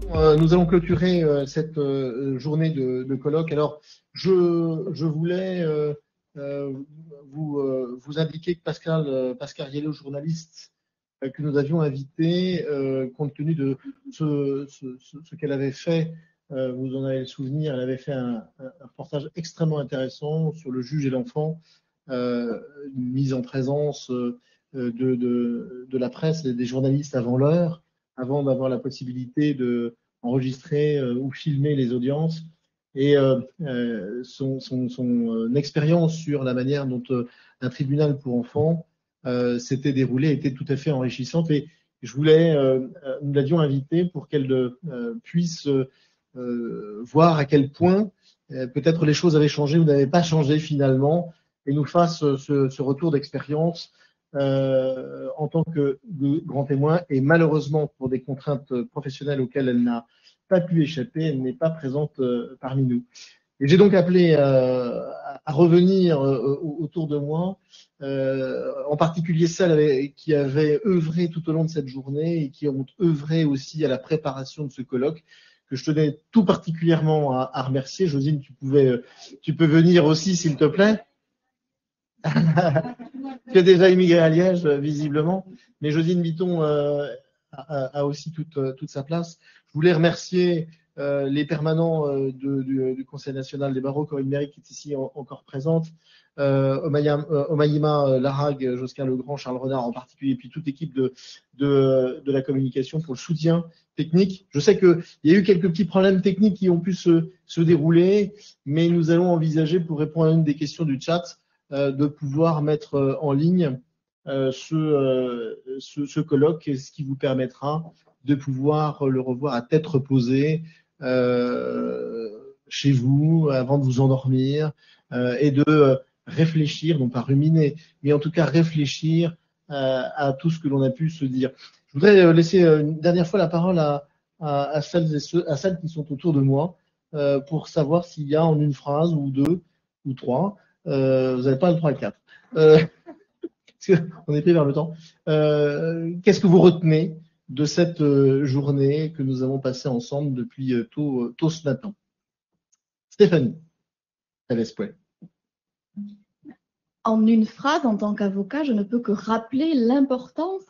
Nous allons clôturer cette journée de colloque. Alors, je voulais vous indiquer que Pascal Riello, journaliste que nous avions invité, compte tenu de ce qu'elle avait fait, vous en avez le souvenir, elle avait fait un reportage extrêmement intéressant sur le juge et l'enfant, une mise en présence de la presse et des journalistes avant l'heure, avant d'avoir la possibilité de enregistrer ou filmer les audiences. Et son expérience sur la manière dont un tribunal pour enfants s'était déroulé était tout à fait enrichissante. Et je voulais, nous l'avions invitée pour qu'elle puisse voir à quel point peut-être les choses avaient changé ou n'avaient pas changé finalement, et nous fasse ce retour d'expérience en tant que grand témoin. Et malheureusement, pour des contraintes professionnelles auxquelles elle n'a pas pu échapper, elle n'est pas présente parmi nous. Et j'ai donc appelé à revenir autour de moi, en particulier celles qui avaient œuvré tout au long de cette journée et qui ont œuvré aussi à la préparation de ce colloque, que je tenais tout particulièrement à remercier. Josine, tu peux venir aussi, s'il te plaît. Tu as déjà immigré à Liège, visiblement, mais Josine Bitton a aussi toute sa place. Je voulais remercier les permanents du Conseil national des barreaux, Corinne Méry qui est ici encore présente, Omayima Larag, Josquin Legrand, Charles Renard en particulier, et puis toute l'équipe de la communication pour le soutien technique. Je sais qu'il y a eu quelques petits problèmes techniques qui ont pu se dérouler, mais nous allons envisager, pour répondre à une des questions du chat, de pouvoir mettre en ligne ce colloque, ce qui vous permettra de pouvoir le revoir à tête reposée chez vous, avant de vous endormir, et de réfléchir, non pas ruminer, mais en tout cas réfléchir à tout ce que l'on a pu se dire. Je voudrais laisser une dernière fois la parole à celles qui sont autour de moi pour savoir s'il y a en une phrase ou deux ou trois, vous n'avez pas le 3 et 4. On est pris vers le temps. Qu'est-ce que vous retenez de cette journée que nous avons passée ensemble depuis tôt ce matin? Stéphanie, Thalès-Pouet. En une phrase, en tant qu'avocat, je ne peux que rappeler l'importance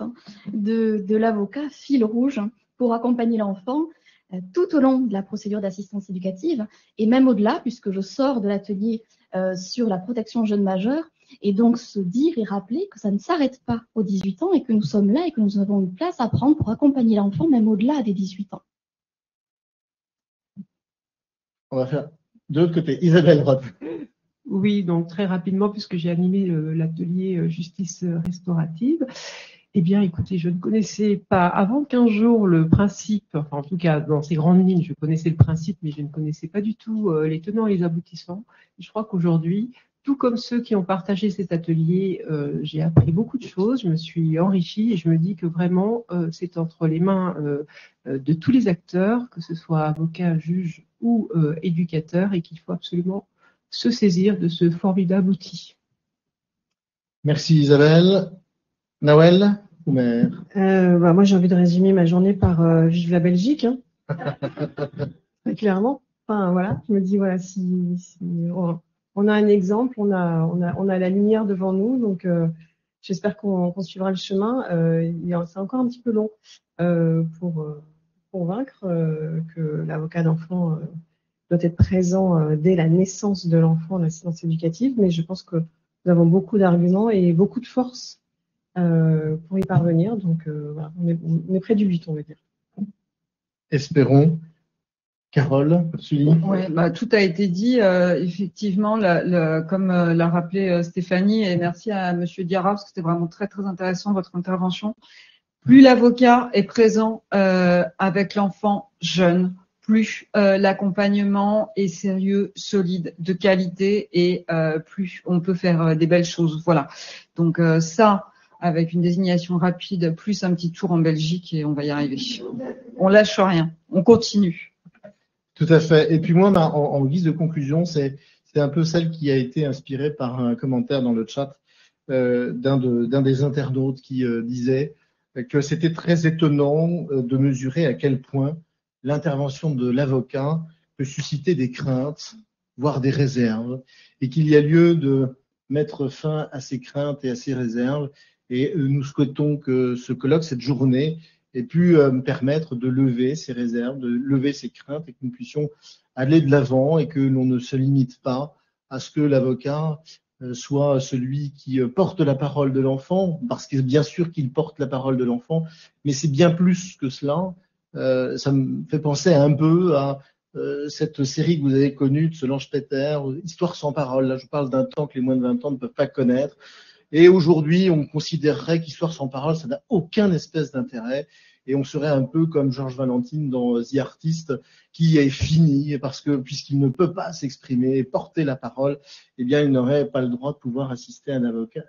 de l'avocat fil rouge pour accompagner l'enfant tout au long de la procédure d'assistance éducative et même au-delà, puisque je sors de l'atelier sur la protection jeunes majeurs, et donc se dire et rappeler que ça ne s'arrête pas aux 18 ans et que nous sommes là et que nous avons une place à prendre pour accompagner l'enfant même au-delà des 18 ans. On va faire de l'autre côté. Isabelle Roth. Oui, donc très rapidement, puisque j'ai animé l'atelier justice restaurative. Eh bien, écoutez, je ne connaissais pas avant 15 jours le principe, enfin en tout cas dans ces grandes lignes, je connaissais le principe, mais je ne connaissais pas du tout les tenants et les aboutissants. Et je crois qu'aujourd'hui, tout comme ceux qui ont partagé cet atelier, j'ai appris beaucoup de choses, je me suis enrichie et je me dis que vraiment, c'est entre les mains de tous les acteurs, que ce soit avocats, juges ou éducateurs, et qu'il faut absolument se saisir de ce formidable outil. Merci Isabelle. Nawel ou Mère? Moi, j'ai envie de résumer ma journée par vive la Belgique, hein. Très clairement. Enfin, voilà, je me dis, voilà, si on a un exemple, on a la lumière devant nous, donc j'espère qu'on suivra le chemin. C'est encore un petit peu long pour convaincre que l'avocat d'enfant doit être présent dès la naissance de l'enfant, l'assistance éducative, mais je pense que nous avons beaucoup d'arguments et beaucoup de force pour y parvenir. Donc voilà, on est près du but, on va dire. Espérons. Carole, Sully. Ouais, tout a été dit. Effectivement, comme l'a rappelé Stéphanie, et merci à Monsieur Diarra, parce que c'était vraiment très très intéressant votre intervention. Plus l'avocat est présent avec l'enfant jeune, plus l'accompagnement est sérieux, solide, de qualité, et plus on peut faire des belles choses. Voilà. Donc ça, avec une désignation rapide, plus un petit tour en Belgique, et on va y arriver. On lâche rien, on continue. Tout à fait. Et puis moi, en guise de conclusion, c'est un peu celle qui a été inspirée par un commentaire dans le chat d'un des internautes qui disait que c'était très étonnant de mesurer à quel point l'intervention de l'avocat peut susciter des craintes, voire des réserves, et qu'il y a lieu de mettre fin à ces craintes et à ces réserves. Et nous souhaitons que ce colloque, cette journée, ait pu permettre de lever ces réserves, de lever ces craintes, et que nous puissions aller de l'avant et que l'on ne se limite pas à ce que l'avocat soit celui qui porte la parole de l'enfant, parce que bien sûr qu'il porte la parole de l'enfant, mais c'est bien plus que cela. Ça me fait penser un peu à cette série que vous avez connue de Solange Peter, Histoire sans parole. Là, je parle d'un temps que les moins de 20 ans ne peuvent pas connaître. Et aujourd'hui, on considérerait qu'Histoire sans parole, ça n'a aucun espèce d'intérêt. Et on serait un peu comme Georges Valentine dans The Artist, qui est fini parce que puisqu'il ne peut pas s'exprimer et porter la parole, eh bien, il n'aurait pas le droit de pouvoir assister à un avocat,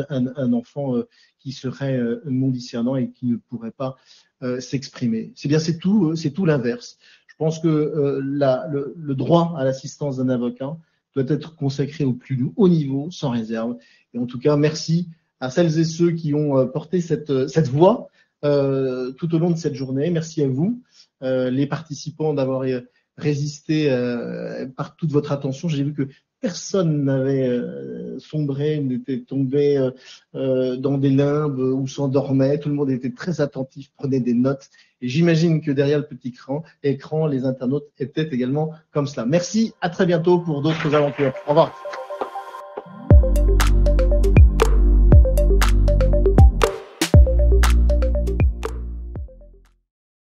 un enfant qui serait non discernant et qui ne pourrait pas s'exprimer. C'est tout l'inverse. Je pense que le droit à l'assistance d'un avocat doit être consacré au plus haut niveau, sans réserve. Et en tout cas, merci à celles et ceux qui ont porté cette voix tout au long de cette journée. Merci à vous, les participants, d'avoir résisté par toute votre attention. J'ai vu que personne n'avait sombré, n'était tombé dans des limbes ou s'endormait. Tout le monde était très attentif, prenait des notes. Et j'imagine que derrière le petit écran, les internautes étaient également comme cela. Merci, à très bientôt pour d'autres aventures. Au revoir.